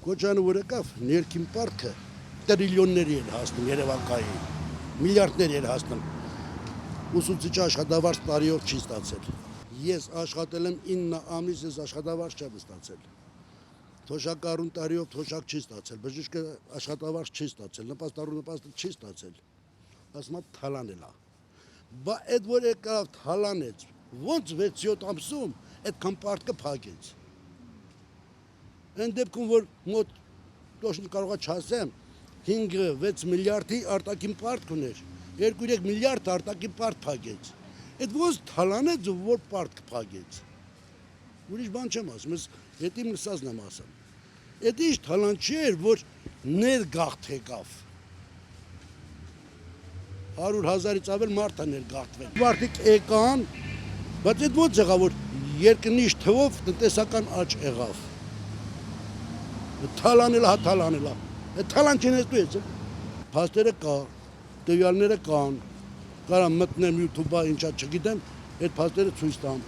Քոչյանը որ եկավ, ներքին պարտքը տրիլիոնների էր հասնում Երևանքայի, միլիարդների էր հասնում։ Ուսուցիչ աշխատավարձ տարիով չի ստացել։ Ես աշխատել եմ 9 ամիս, ես աշխատավարձ չեմ ստացել։ Թոշակառուն տարիով թոշակ չի ստացել, բժիշկը աշխատավարձ չի ստացել, նպաստառու նպաստը չի ստացել։ Ասում եմ թալանել է։ Բա այդ որ եկավ թալանեց, ոնց 6-7 ամսում այդքան պարտքը փակեց։ Այն դեպքում որ մոտ точно կարողա չասեմ 5-6 միլիարդի արտաքին պարտ ուներ, 2-3 միլիարդ արտաքին պարտ փակեց։ Այդ ոնց թալանեց որ պարտ փակեց։ Ուրիշ բան չեմ ասում, ես հետի մսածն եմ ասում։ Այդ ինչ թալան չէր, որ ներգաղթ եկավ։ 100,000-ից ավել մարդ է ներգաղթվել։ Մարդիկ եկան, բայց այդ ոնց եղավ, որ երկնիշ թվով տնտեսական աճ եղավ։ Թալանել է, թալանել է։ Այդ թալան չնեստու ես։ Փաստերը կա, տվյալները կան, կարամ մտնեմ YouTube-ա, ինչա չգիտեմ, այդ փաստերը ցույց տամ։